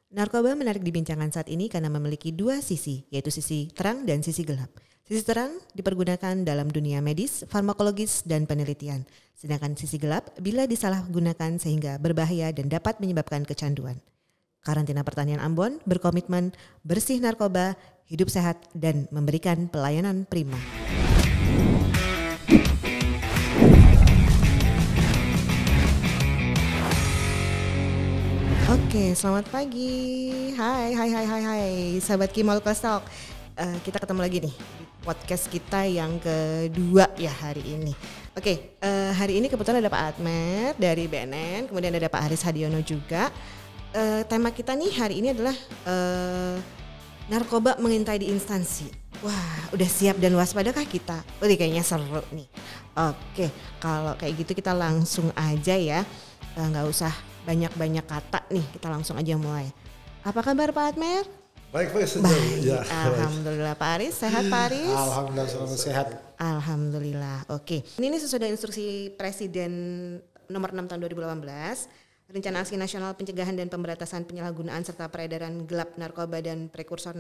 Narkoba menarik dibincangan saat ini karena memiliki dua sisi, yaitu sisi terang dan sisi gelap. Sisi terang dipergunakan dalam dunia medis, farmakologis, dan penelitian. Sedangkan sisi gelap bila disalahgunakan sehingga berbahaya dan dapat menyebabkan kecanduan. Karantina Pertanian Ambon berkomitmen bersih narkoba, hidup sehat, dan memberikan pelayanan prima. Oke, selamat pagi. Hai, sahabat Kimol Talk. Kita ketemu lagi nih di podcast kita yang kedua ya hari ini. Oke, hari ini kebetulan ada Pak Admer dari BNN, kemudian ada Pak Haris Hadiono juga. Tema kita nih hari ini adalah narkoba mengintai di instansi. Wah, udah siap dan waspadakah kita? Kayaknya seru nih. Oke, kalau kayak gitu kita langsung aja ya, nggak usah banyak-banyak kata nih, kita langsung aja mulai. Apa kabar Pak Admer? Baik, ya. Alhamdulillah. Pak Aris, sehat Pak Aris? Alhamdulillah selalu sehat. Alhamdulillah. Oke. Ini sesuai dengan instruksi Presiden nomor 6 tahun 2018, Rencana Aksi Nasional Pencegahan dan Pemberantasan Penyalahgunaan serta Peredaran Gelap Narkoba dan Prekursor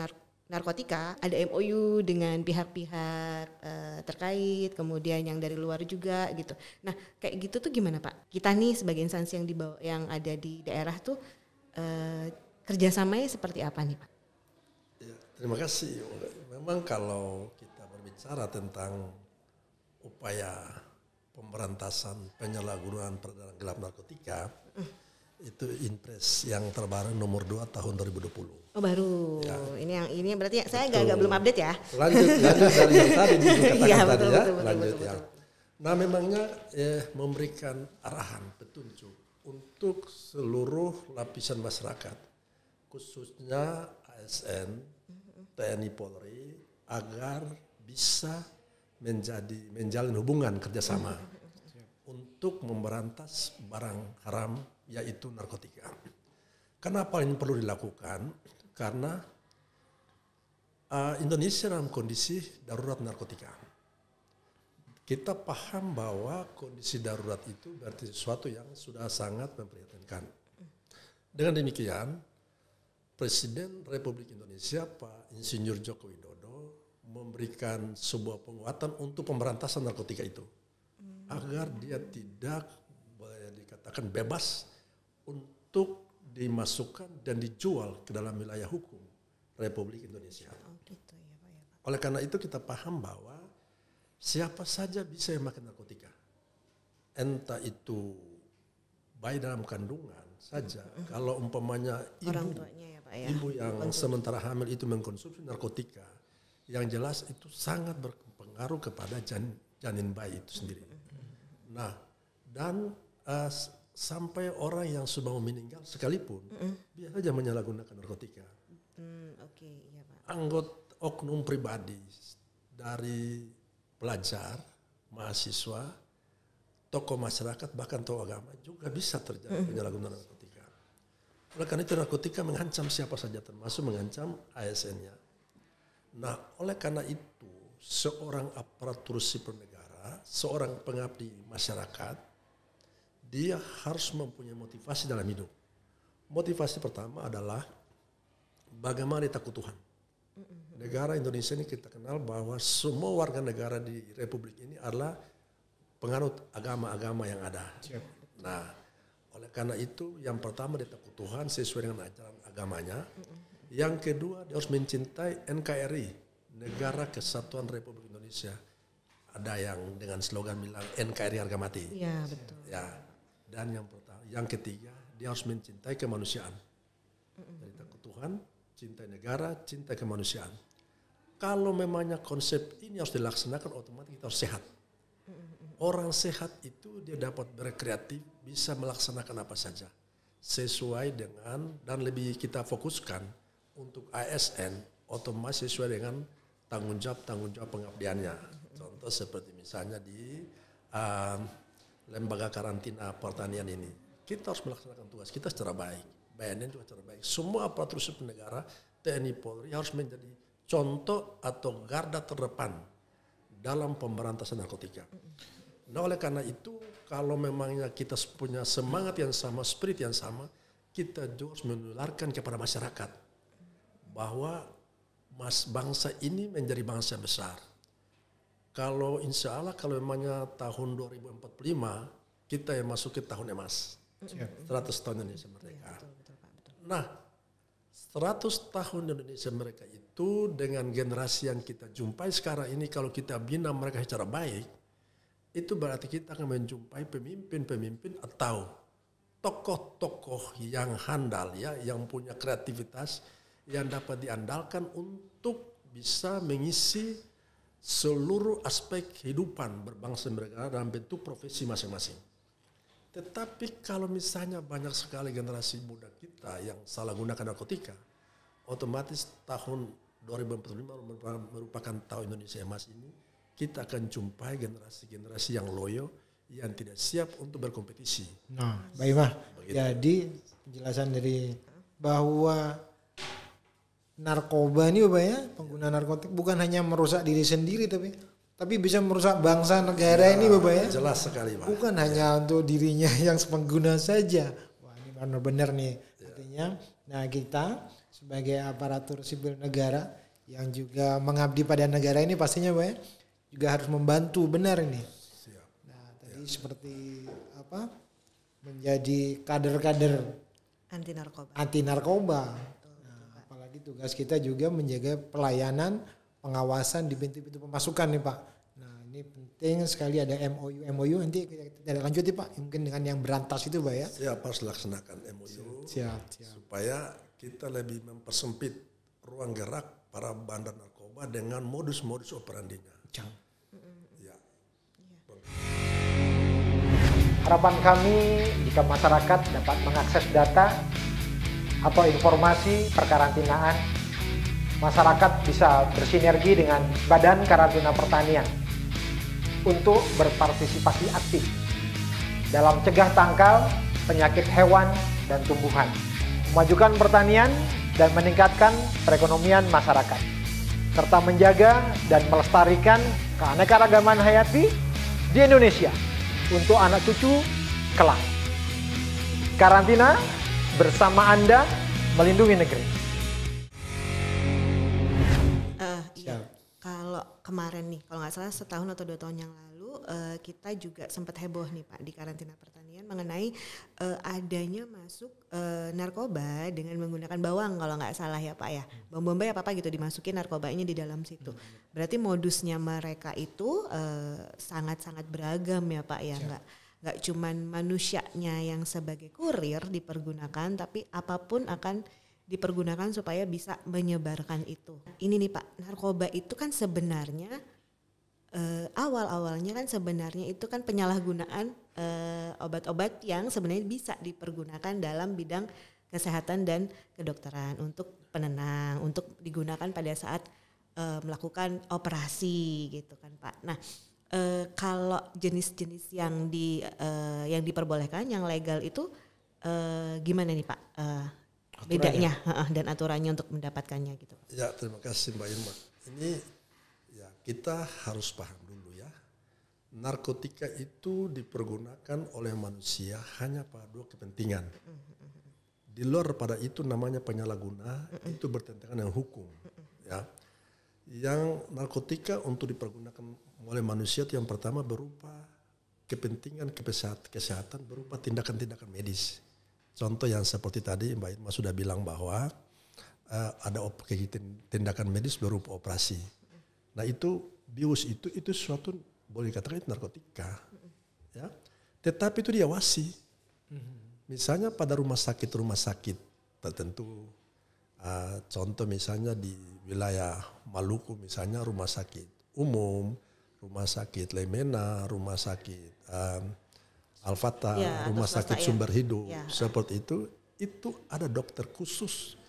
Narkotika, ada MOU dengan pihak-pihak terkait, kemudian yang dari luar juga gitu. Nah, kayak gitu tuh gimana Pak? Kita nih sebagai instansi yang ada di daerah tuh kerjasamanya seperti apa nih Pak? Ya, terima kasih. Memang kalau kita berbicara tentang upaya pemberantasan penyalahgunaan peredaran gelap narkotika, itu Inpres yang terbaru nomor 2 tahun 2020. Oh baru, ya. Ini berarti saya agak belum update ya. Lanjut dari yang tadi dikatakan ya, tadi betul, ya. Betul. Nah memangnya memberikan arahan, petunjuk untuk seluruh lapisan masyarakat, khususnya ASN, TNI Polri, agar bisa menjalin hubungan kerjasama untuk memberantas barang haram yaitu narkotika. Kenapa ini perlu dilakukan? Karena Indonesia dalam kondisi darurat narkotika. Kita paham bahwa kondisi darurat itu berarti sesuatu yang sudah sangat memprihatinkan. Dengan demikian, Presiden Republik Indonesia Pak Insinyur Joko Widodo memberikan sebuah penguatan untuk pemberantasan narkotika itu. Agar dia tidak boleh dikatakan bebas untuk dimasukkan dan dijual ke dalam wilayah hukum Republik Indonesia. Oh, gitu ya, Pak, ya. Oleh karena itu kita paham bahwa siapa saja bisa memakai narkotika. Entah itu bayi dalam kandungan saja. Kalau umpamanya orang tuanya ya, Pak, ya. Ibu yang sementara hamil itu mengkonsumsi narkotika, yang jelas itu sangat berpengaruh kepada janin bayi itu sendiri. Nah, dan sampai orang yang sudah mau meninggal sekalipun biasa saja menyalahgunakan narkotika. Iya, Pak. Anggota oknum pribadi dari pelajar, mahasiswa, tokoh masyarakat bahkan tokoh agama juga bisa terjadi penyalahgunaan narkotika. Oleh karena itu narkotika mengancam siapa saja termasuk mengancam ASN-nya. Nah, oleh karena itu seorang aparatur sipil negara, seorang pengabdi masyarakat, dia harus mempunyai motivasi dalam hidup. Motivasi pertama adalah bagaimana dia takut Tuhan. Negara Indonesia ini kita kenal bahwa semua warga negara di Republik ini adalah penganut agama-agama yang ada. Nah, oleh karena itu yang pertama dia takut Tuhan sesuai dengan ajaran agamanya. Yang kedua dia harus mencintai NKRI, Negara Kesatuan Republik Indonesia. Ada yang dengan slogan bilang NKRI harga mati. Iya, betul. Ya. Dan yang ketiga, dia harus mencintai kemanusiaan. Dari takut Tuhan, cintai negara, cintai kemanusiaan. Kalau memangnya konsep ini harus dilaksanakan, otomatis kita harus sehat. Orang sehat itu dia dapat berkreatif, bisa melaksanakan apa saja. Sesuai dengan, dan lebih kita fokuskan untuk ASN, otomatis sesuai dengan tanggung jawab pengabdiannya. Contoh seperti misalnya di lembaga karantina pertanian ini. Kita harus melaksanakan tugas kita secara baik. BNN juga secara baik. Semua aparatur sipil negara, TNI Polri harus menjadi contoh atau garda terdepan dalam pemberantasan narkotika. Nah oleh karena itu, kalau memangnya kita punya semangat yang sama, spirit yang sama, kita juga harus menularkan kepada masyarakat bahwa bangsa ini menjadi bangsa besar. Kalau insya Allah kalau memangnya tahun 2045 kita yang masuk ke tahun emas, 100 tahun Indonesia merdeka. Nah, 100 tahun Indonesia mereka itu dengan generasi yang kita jumpai sekarang ini, kalau kita bina mereka secara baik, itu berarti kita akan menjumpai pemimpin-pemimpin atau tokoh-tokoh yang handal ya, yang punya kreativitas, yang dapat diandalkan untuk bisa mengisi seluruh aspek kehidupan berbangsa mereka dalam bentuk profesi masing-masing. Tetapi kalau misalnya banyak sekali generasi muda kita yang salah gunakan narkotika, otomatis tahun 2045 merupakan tahun Indonesia emas ini, kita akan jumpai generasi-generasi yang loyo, yang tidak siap untuk berkompetisi. Nah, Pak Imah, jadi penjelasan dari bahwa narkoba ini Bapak ya, pengguna narkotik bukan hanya merusak diri sendiri tapi bisa merusak bangsa negara ini Bapak ya. Jelas sekali Pak. Bukan hanya untuk dirinya yang pengguna saja. Wah, ini benar-benar nih. Artinya, nah kita sebagai aparatur sipil negara yang juga mengabdi pada negara ini pastinya Pak ya, juga harus membantu benar ini. Nah, tadi seperti apa? Menjadi kader-kader anti narkoba. Nah, apalagi tugas kita juga menjaga pelayanan pengawasan di pintu-pintu pemasukan nih Pak. Nah ini penting sekali ada MOU nanti kita lanjut ya Pak. Mungkin dengan yang berantas itu Pak ya. Siap, harus laksanakan MOU. Siap. Supaya kita lebih mempersempit ruang gerak para bandar narkoba dengan modus-modus operandinya. Ya. Harapan kami jika masyarakat dapat mengakses data atau informasi perkarantinaan, masyarakat bisa bersinergi dengan Badan Karantina Pertanian untuk berpartisipasi aktif dalam cegah tangkal penyakit hewan dan tumbuhan, memajukan pertanian dan meningkatkan perekonomian masyarakat, serta menjaga dan melestarikan keanekaragaman hayati di Indonesia untuk anak cucu kelak. Karantina bersama Anda melindungi negeri. Kalau kemarin nih, kalau nggak salah setahun atau 2 tahun yang lalu, kita juga sempat heboh nih Pak di karantina pertanian mengenai adanya masuk narkoba dengan menggunakan bawang kalau nggak salah ya Pak ya. Bawang bombay apa gitu dimasukin narkobanya di dalam situ. Berarti modusnya mereka itu sangat-sangat beragam ya Pak ya. Nggak cuman manusianya yang sebagai kurir dipergunakan, tapi apapun akan dipergunakan supaya bisa menyebarkan itu. Ini nih Pak, narkoba itu kan sebenarnya awal-awalnya kan sebenarnya itu kan penyalahgunaan obat-obat yang sebenarnya bisa dipergunakan dalam bidang kesehatan dan kedokteran untuk penenang, untuk digunakan pada saat melakukan operasi gitu kan Pak. Nah, kalau jenis-jenis yang diperbolehkan, yang legal itu gimana nih Pak? Bedanya dan aturannya untuk mendapatkannya gitu. Ya, terima kasih Mbak Irma. Ini ya kita harus paham dulu ya. Narkotika itu dipergunakan oleh manusia hanya pada 2 kepentingan. Di luar pada itu namanya penyalahguna, itu bertentangan dengan hukum. Ya. Yang narkotika untuk dipergunakan oleh manusia itu yang pertama berupa kepentingan kesehatan berupa tindakan-tindakan medis. Contoh yang seperti tadi Mbak Irma sudah bilang bahwa ada tindakan medis berupa operasi. Nah itu bius itu suatu boleh dikatakan itu narkotika, ya. Tetapi itu diawasi. Misalnya pada rumah sakit tertentu, contoh misalnya di wilayah Maluku misalnya rumah sakit umum, rumah sakit Lemena, rumah sakit Al-Fatah, ya, rumah sakit sumber hidup, seperti itu ada dokter khusus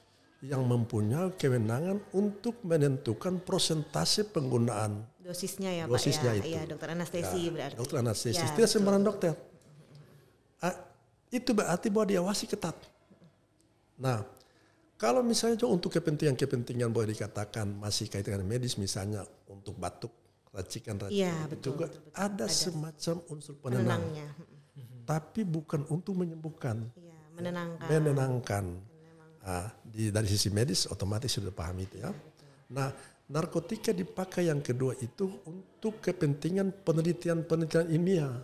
yang mempunyai kewenangan untuk menentukan persentase penggunaan dosisnya ya dosisnya Pak ya. Itu. Ya, dokter anestesi berarti. Dokter anestesi, tidak sembarang dokter. Itu berarti bahwa diawasi ketat. Nah, kalau misalnya untuk kepentingan boleh dikatakan masih kaitan dengan medis, misalnya untuk batuk, racikan betul, juga betul. Ada semacam unsur penenang. Tapi bukan untuk menyembuhkan. menenangkan. Dari sisi medis otomatis sudah paham itu ya. Nah, narkotika dipakai yang kedua itu untuk kepentingan penelitian ilmiah.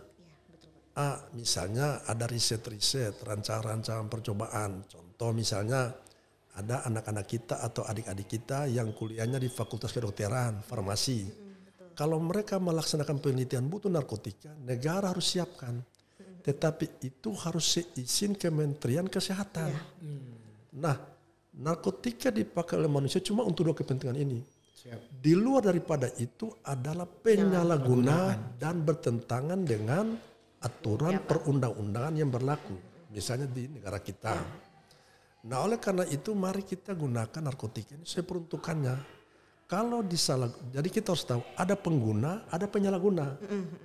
Misalnya ada riset-riset, rancangan-rancangan percobaan. Contoh misalnya ada anak-anak kita atau adik-adik kita yang kuliahnya di Fakultas Kedokteran, Farmasi. Kalau mereka melaksanakan penelitian butuh narkotika, negara harus siapkan. Tetapi itu harus seizin Kementerian Kesehatan. Nah, narkotika dipakai oleh manusia cuma untuk dua kepentingan ini. Di luar daripada itu adalah penyalahgunaan dan bertentangan dengan aturan perundang-undangan yang berlaku. Misalnya di negara kita. Nah, oleh karena itu mari kita gunakan narkotika ini sesuai peruntukannya. Kalau jadi kita harus tahu ada pengguna, ada penyalahguna.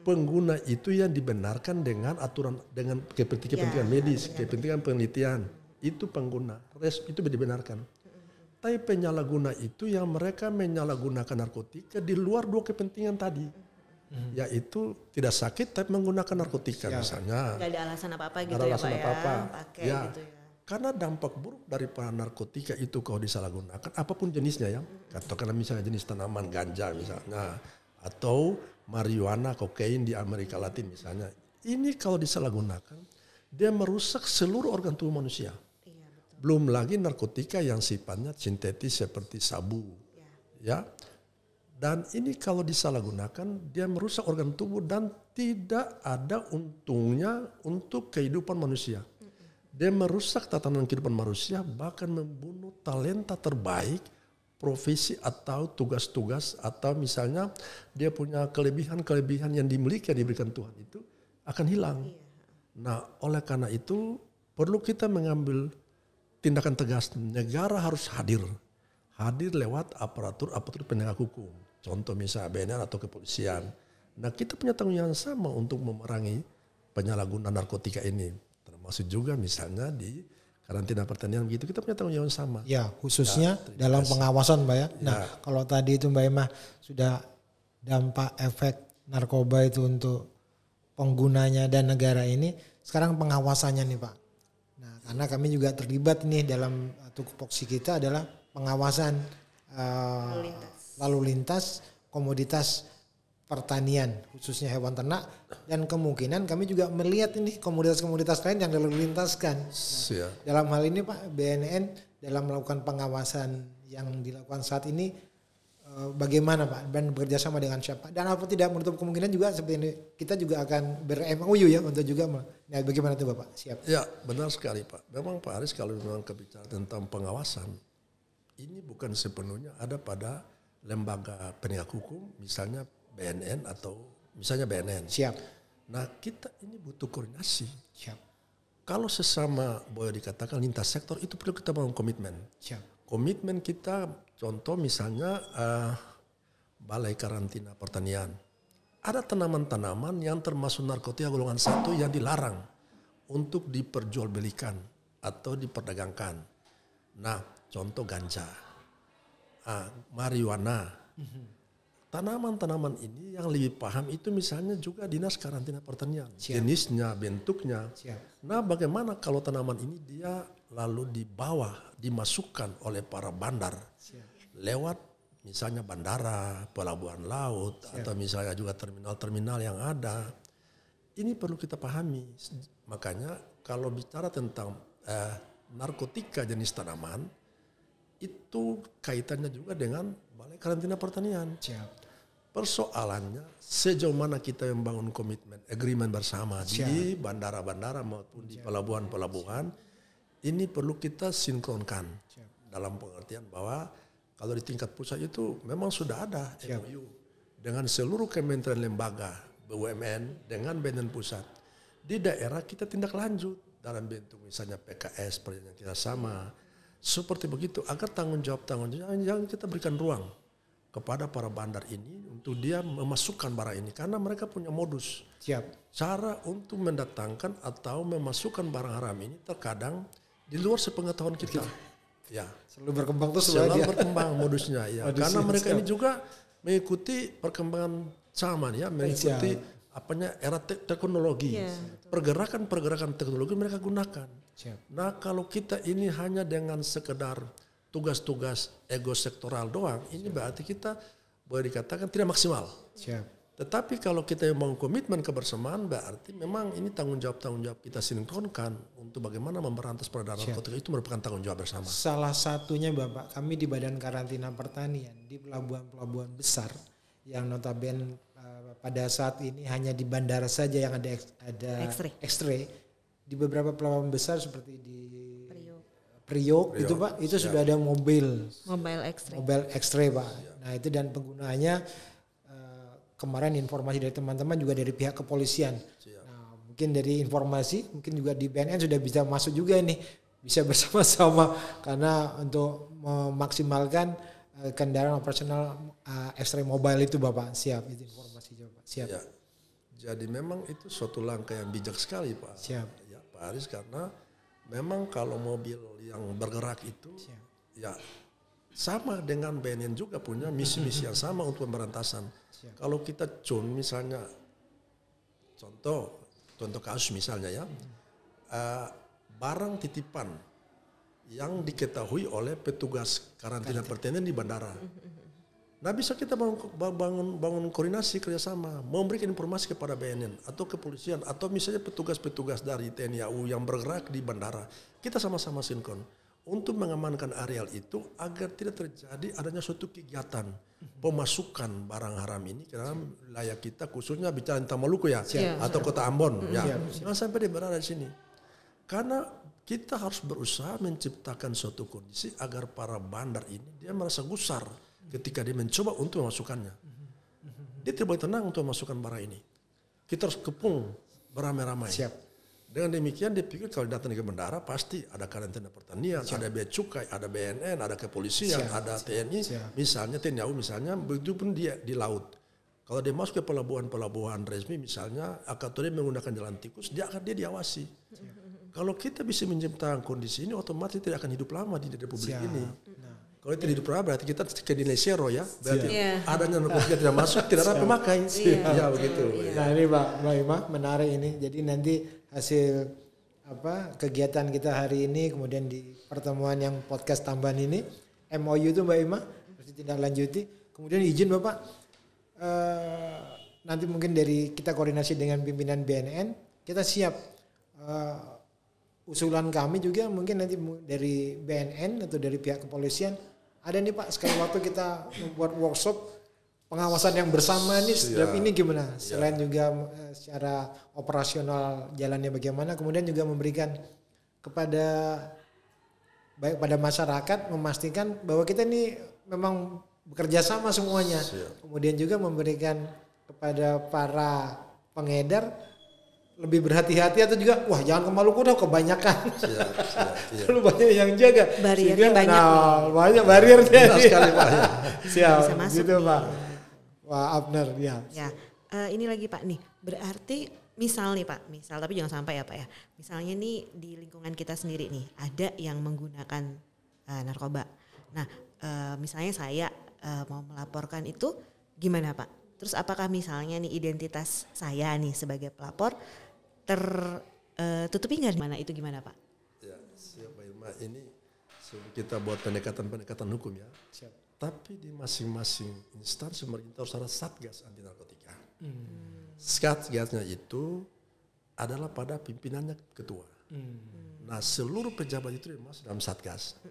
Pengguna itu yang dibenarkan dengan aturan, dengan kepentingan medis, kepentingan penelitian. Itu pengguna, itu dibenarkan. Tapi penyalahguna itu yang mereka menyalahgunakan narkotika di luar dua kepentingan tadi. Yaitu tidak sakit tapi menggunakan narkotika misalnya. Gak ada alasan apa-apa gitu ya Pak ya. Pakai gitu ya. Karena dampak buruk daripada narkotika itu kalau disalahgunakan, apapun jenisnya ya. Katakanlah misalnya jenis tanaman ganja misalnya. Atau marijuana, kokain di Amerika Latin misalnya. Ini kalau disalahgunakan, dia merusak seluruh organ tubuh manusia. Belum lagi narkotika yang sifatnya sintetis seperti sabu. Ya. Dan ini kalau disalahgunakan, dia merusak organ tubuh dan tidak ada untungnya untuk kehidupan manusia. Dia merusak tatanan kehidupan manusia, bahkan membunuh talenta terbaik, profesi atau tugas-tugas, atau misalnya dia punya kelebihan-kelebihan yang dimiliki, yang diberikan Tuhan itu akan hilang. Nah, oleh karena itu perlu kita mengambil tindakan tegas. Negara harus hadir lewat aparatur penegak hukum. Contoh misalnya BNN atau kepolisian. Nah, kita punya tanggung jawab yang sama untuk memerangi penyalahgunaan narkotika ini. Termasuk juga misalnya di karantina pertanian begitu, kita punya tanggung jawab yang sama. Ya, khususnya dalam pengawasan Mbak ya. Nah, kalau tadi itu Mbak Emma sudah dampak efek narkoba itu untuk penggunanya dan negara ini, sekarang pengawasannya nih Pak. Nah, karena kami juga terlibat nih dalam tupoksi kita adalah pengawasan lalu lintas komoditas pertanian khususnya hewan ternak, dan kemungkinan kami juga melihat ini komoditas-komoditas lain yang lalu lintaskan. Nah, dalam hal ini Pak, BNN dalam melakukan pengawasan yang dilakukan saat ini bagaimana Pak, dan bekerja sama dengan siapa, dan apa tidak menutup kemungkinan juga seperti ini kita juga akan ber-MOU ya untuk juga nah, bagaimana itu Bapak? Siap. Ya, benar sekali Pak. Memang Pak Aris kalau memang kebicaraan tentang pengawasan ini bukan sepenuhnya ada pada lembaga penegak hukum misalnya BNN atau misalnya BNN. Siap. Nah, kita ini butuh koordinasi. Siap. Kalau sesama boleh dikatakan lintas sektor itu perlu kita bangun komitmen. Siap. Komitmen kita contoh misalnya Balai Karantina Pertanian. Ada tanaman-tanaman yang termasuk narkotika golongan 1 yang dilarang untuk diperjualbelikan atau diperdagangkan. Nah, contoh ganja, marijuana. Tanaman-tanaman ini yang lebih paham itu misalnya juga Dinas Karantina Pertanian. Siap. Jenisnya, bentuknya. Siap. Nah, bagaimana kalau tanaman ini dia lalu dimasukkan oleh para bandar. Siap. Lewat misalnya bandara, pelabuhan laut, siap, atau misalnya juga terminal-terminal yang ada. Ini perlu kita pahami. Makanya kalau bicara tentang narkotika jenis tanaman, itu kaitannya juga dengan Balai Karantina Pertanian. Siap. Persoalannya sejauh mana kita membangun komitmen, agreement bersama di bandara-bandara maupun di pelabuhan-pelabuhan, ini perlu kita sinkronkan. Dalam pengertian bahwa kalau di tingkat pusat itu memang sudah ada MOU dengan seluruh kementerian lembaga, BUMN dengan BNN pusat. Di daerah kita tindak lanjut dalam bentuk misalnya PKS, perjanjian kerjasama, seperti begitu agar tanggung jawab jangan kita berikan ruang kepada para bandar ini untuk dia memasukkan barang ini karena mereka punya modus. Siap. Cara untuk mendatangkan atau memasukkan barang haram ini terkadang di luar sepengetahuan kita. Ya. Selalu berkembang terus selalu berkembang modusnya ya. Karena mereka ini juga mengikuti perkembangan zaman ya, mengikuti era teknologi. Iya, Pergerakan teknologi mereka gunakan. Siap. Nah, kalau kita ini hanya dengan sekedar tugas-tugas ego sektoral doang, ini berarti kita boleh dikatakan tidak maksimal. Siap. Tetapi kalau kita yang mau komitmen kebersamaan, berarti memang ini tanggung jawab kita sinkronkan untuk bagaimana memberantas peredaran narkotika, itu merupakan tanggung jawab bersama. Salah satunya Bapak, kami di Badan Karantina Pertanian di pelabuhan-pelabuhan besar yang notabene pada saat ini hanya di bandara saja yang ada X-ray. Di beberapa pelabuhan besar seperti di Priok itu Pak, itu sudah ada mobile X-ray Pak. Nah itu dan penggunaannya kemarin informasi dari teman-teman juga dari pihak kepolisian. Nah, mungkin dari informasi, mungkin juga di BNN sudah bisa masuk juga nih, bisa bersama-sama karena untuk memaksimalkan kendaraan operasional X-ray mobile itu Bapak. Siap, itu informasi Bapak. Siap. Ya. Jadi memang itu suatu langkah yang bijak sekali Pak. Siap. Ya, Pak Aris, karena memang kalau mobil yang bergerak itu ya sama dengan BNN juga punya misi-misi yang sama untuk pemberantasan. Kalau kita misalnya contoh kasus misalnya ya, barang titipan yang diketahui oleh petugas karantina pertanian di bandara. Nah bisa kita bangun koordinasi kerjasama, memberikan informasi kepada BNN atau kepolisian atau misalnya petugas-petugas dari TNI AU yang bergerak di bandara. Kita sama-sama sinkron untuk mengamankan areal itu agar tidak terjadi adanya suatu kegiatan pemasukan barang haram ini ke dalam wilayah kita, khususnya bicara tentang Maluku ya, atau Kota Ambon ya. Jangan sampai dia berada di sini. Karena kita harus berusaha menciptakan suatu kondisi agar para bandar ini dia merasa gusar ketika dia mencoba untuk memasukkannya. Dia tidak boleh tenang untuk memasukkan barang ini. Kita harus kepung beramai-ramai. Dengan demikian dia pikir kalau datang ke bandara pasti ada karantina pertanian, ada bea cukai, ada BNN, ada kepolisian, ada TNI, misalnya TNI AU misalnya, begitu pun dia di laut. Kalau dia masuk ke pelabuhan-pelabuhan resmi misalnya, atau dia menggunakan jalan tikus, dia diawasi. Kalau kita bisa menciptakan kondisi ini, otomatis tidak akan hidup lama di Republik ini. Kalau tidak hidup lama berarti kita ke nilai zero ya, berarti adanya narkotika tidak masuk, tidak ada pemakai. Ya begitu. Nah ini Mbak Ima menarik ini. Jadi nanti hasil kegiatan kita hari ini, kemudian di pertemuan yang podcast tambahan ini, MOU itu Mbak Ima harus ditindaklanjuti. Kemudian izin Bapak, nanti mungkin dari kita koordinasi dengan pimpinan BNN, kita siap usulan kami juga mungkin nanti dari BNN atau dari pihak kepolisian. Ada nih Pak, sekali waktu kita membuat workshop pengawasan yang bersama nih setiap ini gimana? Selain juga secara operasional jalannya bagaimana, kemudian juga memberikan kepada baik pada masyarakat memastikan bahwa kita ini memang bekerja sama semuanya. Kemudian juga memberikan kepada para pengedar lebih berhati-hati atau juga wah jangan ke Maluku dah kebanyakan. Terlalu banyak yang jaga. Bariernya banyak. Banyak bariernya. Sekali Pak. Siap. Gitu Pak. Wah Abner ya. Ini lagi Pak nih. Berarti misal nih Pak, tapi jangan sampai ya Pak ya. Misalnya nih di lingkungan kita sendiri nih ada yang menggunakan narkoba. Nah, misalnya saya mau melaporkan itu gimana Pak? Terus apakah misalnya nih identitas saya nih sebagai pelapor tertutupi nggak? Mana itu gimana Pak? Ya, siap Pak Irma. Ini kita buat pendekatan hukum ya. Siap. Tapi di masing-masing instansi pemerintah harus ada satgas anti narkotika. Satgasnya itu adalah pada pimpinannya ketua. Nah seluruh pejabat itu masuk dalam satgas.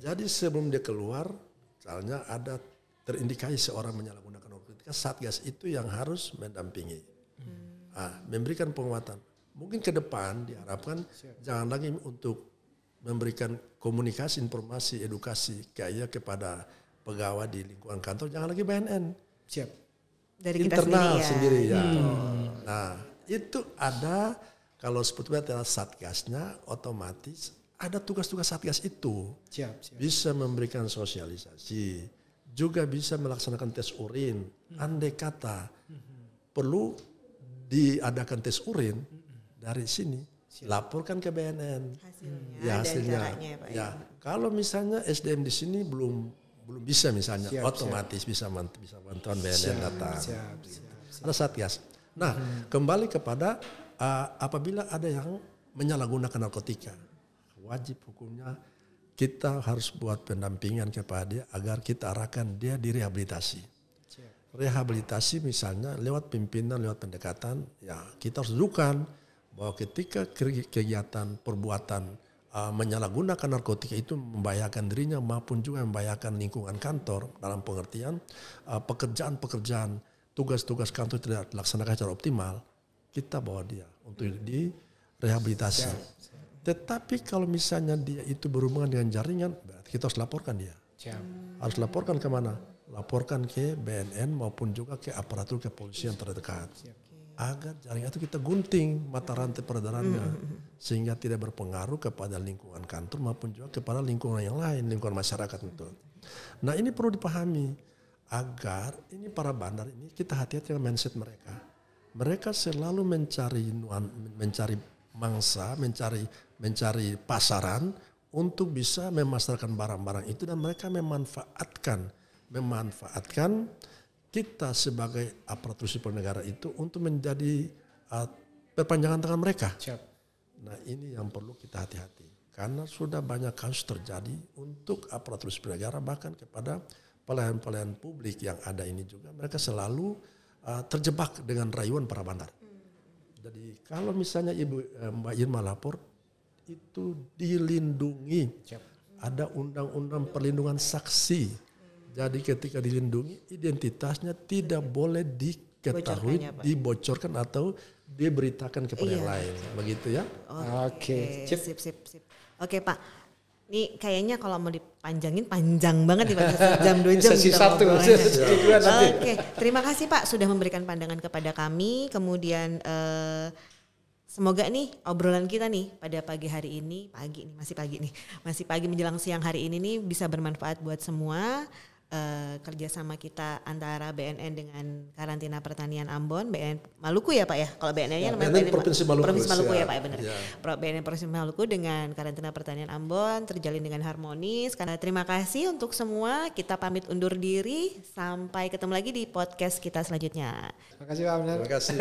Jadi sebelum dia keluar, misalnya ada terindikasi seorang menyalahgunakan narkotika, satgas itu yang harus mendampingi, memberikan penguatan. Mungkin ke depan diharapkan jangan lagi untuk memberikan komunikasi, informasi, edukasi kayak kepada pegawai di lingkungan kantor, jangan lagi BNN. Siap. Dari internal kita sendiri ya. Nah itu ada, kalau sebetulnya adalah satgasnya, otomatis ada tugas-tugas satgas itu. Siap. Bisa memberikan sosialisasi, juga bisa melaksanakan tes urin. Andai kata perlu diadakan tes urin dari sini, laporkan ke BNN. Hasilnya. Ya, kalau misalnya SDM di sini belum bisa misalnya, otomatis bisa bantuan BNN datang. Ada satgas. Nah, kembali kepada apabila ada yang menyalahgunakan narkotika, wajib hukumnya kita harus buat pendampingan kepada dia agar kita arahkan dia direhabilitasi. Rehabilitasi misalnya lewat pimpinan, lewat pendekatan, ya kita harus tunjukkan bahwa ketika kegiatan perbuatan menyalahgunakan narkotika itu membahayakan dirinya maupun juga membahayakan lingkungan kantor dalam pengertian pekerjaan-pekerjaan, tugas-tugas kantor tidak dilaksanakan secara optimal, kita bawa dia untuk direhabilitasi. Tetapi kalau misalnya dia itu berhubungan dengan jaringan, berarti kita harus laporkan dia. Harus laporkan kemana? Laporkan ke BNN maupun juga ke aparatur kepolisian terdekat. Agar jaringan itu kita gunting mata rantai peredarannya. Sehingga tidak berpengaruh kepada lingkungan kantor maupun juga kepada lingkungan yang lain, lingkungan masyarakat itu. Nah ini perlu dipahami agar ini para bandar ini kita hati-hati dengan mindset mereka. Mereka selalu mencari mangsa, mencari pasaran untuk bisa memasarkan barang-barang itu dan mereka memanfaatkan kita sebagai aparatur sipil negara itu untuk menjadi perpanjangan tangan mereka. Nah ini yang perlu kita hati-hati karena sudah banyak kasus terjadi untuk aparatur sipil negara bahkan kepada pelayan-pelayan publik yang ada ini juga mereka selalu terjebak dengan rayuan para bandar. Jadi kalau misalnya Mbak Irma lapor itu dilindungi. Ada undang-undang perlindungan saksi. Jadi ketika dilindungi identitasnya tidak boleh diketahui, dibocorkan atau diberitakan kepada yang lain. Begitu ya. Oke. Sip. Oke Pak. Ini kayaknya kalau mau dipanjangin panjang banget nih Pak. Jam 2 jam sesi kita 1. Oke. Terima kasih Pak sudah memberikan pandangan kepada kami. Kemudian semoga nih obrolan kita nih pada pagi hari ini, masih pagi menjelang siang hari ini nih bisa bermanfaat buat semua. Kerjasama kita antara BNN dengan Karantina Pertanian Ambon, BNN Maluku ya Pak ya, kalau BNN-nya namanya BNN Provinsi Maluku ya Pak ya benar. BNN Provinsi Maluku dengan Karantina Pertanian Ambon terjalin dengan harmonis. Karena terima kasih untuk semua, kita pamit undur diri, sampai ketemu lagi di podcast kita selanjutnya. Terima kasih Pak Abner. Terima kasih.